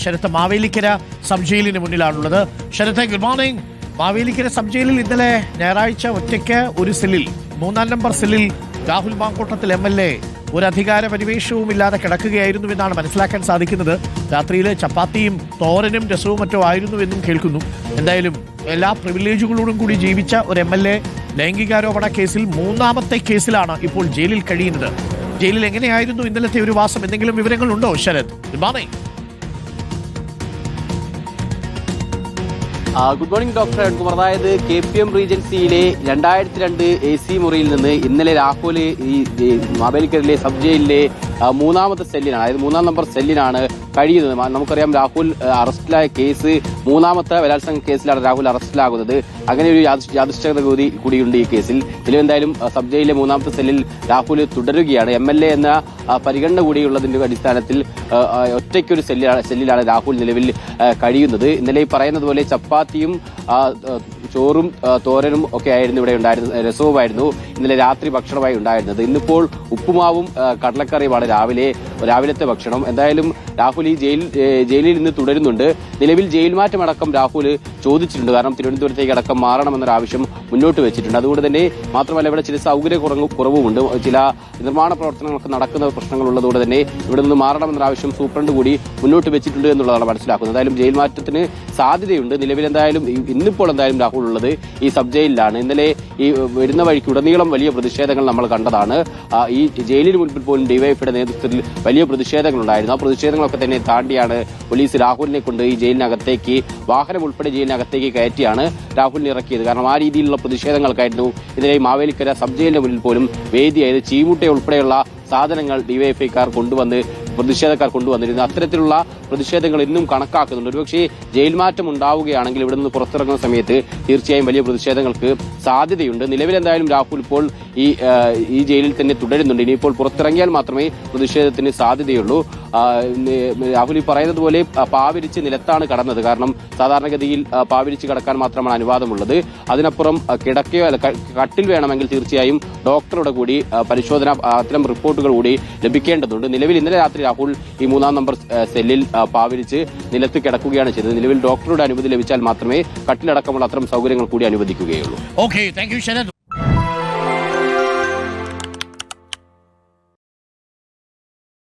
Sarath Mavelikkara sub ജയിലിന് മുന്നിലാണുള്ളത്. Sharath, good morning. Mavelikkara sub ജയിലിൽ ഇന്നലെ ഞായറാഴ്ച ഒറ്റയ്ക്ക് ഒരു സെല്ലിൽ, 3-ാം നമ്പർ സെല്ലിൽ രാഹുൽ മാങ്കൂട്ടത്തിൽ MLA ഒരു അധികാര പരിവേഷവും ഇല്ലാതെ കിടക്കുകയായിരുന്നു എന്നാണ് മനസ്സിലാക്കാൻ സാധിക്കുന്നത്. രാത്രിയിൽ ചപ്പാത്തിയും തോരനും രസവും മറ്റോ ആയിരുന്നു എന്നും കേൾക്കുന്നു. എന്തായാലും എല്ലാ പ്രിവിലേജുകളോടും കൂടി ജീവിച്ച ഒരു MLA ലൈംഗികാരോപണ കേസിൽ 3-ാമത്തെ കേസിലാണ് ഇപ്പോൾ ജയിലിൽ കഴിയുന്നത്. ജയിലിൽ എങ്ങനെയായിരുന്നു ഇന്നലത്തെ ഒരു വാസം? എന്തെങ്കിലും വിവരങ്ങളുണ്ടോ Sharath? Good morning. Good morning doctor Arunkumar. അതായത് KPM റീജൻസിയിലെ 2002 AC മുറിയിൽ നിന്ന് ഇന്നലെ രാഹുൽ ഈ മാവേലിക്കരയിലെ സബ് ജയിലിലെ 3-ാമത്തെ സെല്ലിനാണ്, അതായത് 3-ാം നമ്പർ സെല്ലിനാണ് കഴിയുന്നത്. നമുക്കറിയാം, രാഹുൽ അറസ്റ്റിലായ കേസ് 3-ാമത്തെ ബലാത്സംഗ കേസിലാണ് രാഹുൽ അറസ്റ്റിലാകുന്നത്. അങ്ങനെ ഒരു യാദൃശ്ചികത കൂടിയുണ്ട് ഈ കേസിൽ. ഇതിലെന്തായാലും സബ് ജയിലിലെ 3-ാമത്തെ സെല്ലിൽ രാഹുൽ തുടരുകയാണ്. MLA എന്ന പരിഗണന കൂടിയുള്ളതിന്റെ അടിസ്ഥാനത്തിൽ ഒറ്റയ്ക്കൊരു സെല്ലിലാണ് രാഹുൽ നിലവിൽ കഴിയുന്നത്. ഇന്നലെ പറയുന്നത് പോലെ ചപ്പാത്തിയും ചോറും തോരനും ഒക്കെ ആയിരുന്നു ഇവിടെ ഉണ്ടായിരുന്നത്, രസവുമായിരുന്നു ഇന്നലെ രാത്രി ഭക്ഷണമായി ഉണ്ടായിരുന്നത്. ഇന്നിപ്പോൾ ഉപ്പുമാവും കടലക്കറിയുമാണ് രാവിലത്തെ ഭക്ഷണം. എന്തായാലും രാഹുൽ ഈ ജയിലിൽ നിന്ന് തുടരുന്നുണ്ട്. നിലവിൽ ജയിൽ മാറ്റമടക്കം രാഹുൽ ചോദിച്ചിട്ടുണ്ട്. കാരണം തിരുവനന്തപുരത്തേക്ക് അടക്കം മാറണമെന്നൊരു ആവശ്യം മുന്നോട്ട് വെച്ചിട്ടുണ്ട്. അതുകൊണ്ട് തന്നെ മാത്രമല്ല, ഇവിടെ ചില സൗകര്യ കുറവുമുണ്ട്. ചില നിർമ്മാണ പ്രവർത്തനങ്ങളൊക്കെ നടക്കുന്ന പ്രശ്നങ്ങളുള്ളതുകൊണ്ട് തന്നെ ഇവിടെ നിന്ന് മാറണമെന്നൊരു ആവശ്യം സൂപ്രണ്ട് കൂടി മുന്നോട്ട് വെച്ചിട്ടുണ്ട് എന്നുള്ളതാണ് മനസ്സിലാക്കുന്നത്. എന്തായാലും ജയിൽ മാറ്റത്തിന് സാധ്യതയുണ്ട്. നിലവിൽ എന്തായാലും ഇന്നിപ്പോൾ എന്തായാലും രാഹുൽ ഉള്ളത് ഈ സബ് ജയിലിലാണ്. ഇന്നലെ ഈ വരുന്ന വഴിക്ക് ഉടനീളം വലിയ പ്രതിഷേധങ്ങൾ നമ്മൾ കണ്ടതാണ്. ഈ ജയിലിന് മുൻപിൽ പോലും ഡിവൈഎഫ്ഐയുടെ നേതൃത്വത്തിൽ വലിയ പ്രതിഷേധങ്ങൾ ഉണ്ടായിരുന്നു. ആ പ്രതിഷേധങ്ങളൊക്കെ തന്നെ താണ്ടിയാണ് പോലീസ് രാഹുലിനെ കൊണ്ട് ഈ ജയിലിനകത്തേക്ക്, വാഹനം ഉൾപ്പെടെ ജയിലിനകത്തേക്ക് കയറ്റിയാണ് രാഹുലിനെ ഇറക്കിയത്. കാരണം ആ രീതിയിലുള്ള പ്രതിഷേധങ്ങൾക്കായിരുന്നു ഇന്നലെ മാവേലിക്കര സബ് ജയിലിന് മുന്നിൽ പോലും വേദിയായത്. ചീമുട്ട ഉൾപ്പെടെയുള്ള സാധനങ്ങൾ ഡിവൈഎഫ്ഐക്കാർ പ്രതിഷേധക്കാർ കൊണ്ടുവന്നിരുന്നു. അത്തരത്തിലുള്ള പ്രതിഷേധങ്ങൾ ഇന്നും കണക്കാക്കുന്നുണ്ട്. ഒരുപക്ഷേ ജയിൽ മാറ്റം ഉണ്ടാവുകയാണെങ്കിൽ ഇവിടെ നിന്ന് പുറത്തിറങ്ങുന്ന സമയത്ത് തീർച്ചയായും വലിയ പ്രതിഷേധങ്ങൾക്ക് സാധ്യതയുണ്ട്. നിലവിൽ എന്തായാലും രാഹുൽ ഇപ്പോൾ ഈ ജയിലിൽ തന്നെ തുടരുന്നുണ്ട്. ഇനിയിപ്പോൾ പുറത്തിറങ്ങിയാൽ മാത്രമേ പ്രതിഷേധത്തിന് സാധ്യതയുള്ളൂ. രാഹുൽ പറയുന്നത് പോലെ പാവിരിച്ച് നിലത്താണ് കടന്നത്. കാരണം സാധാരണഗതിയിൽ പാവിരിച്ച് കടക്കാൻ മാത്രമാണ് അനുവാദമുള്ളത്. അതിനപ്പുറം കിടക്കയോ കട്ടിൽ വേണമെങ്കിൽ തീർച്ചയായും ഡോക്ടറുടെ കൂടി പരിശോധന, അത്തരം റിപ്പോർട്ടുകൾ കൂടി ലഭിക്കേണ്ടതുണ്ട്. നിലവിൽ ഇന്നലെ രാത്രി രാഹുൽ ഈ 3-ാം നമ്പർ സെല്ലിൽ പാവിരിച്ച് നിലത്ത് കിടക്കുകയാണ് ചെയ്തത്. നിലവിൽ ഡോക്ടറുടെ അനുമതി ലഭിച്ചാൽ മാത്രമേ കട്ടിലടക്കമുള്ള അത്തരം സൗകര്യങ്ങൾ കൂടി അനുവദിക്കുകയുള്ളൂ. Okay, thank you Sarath.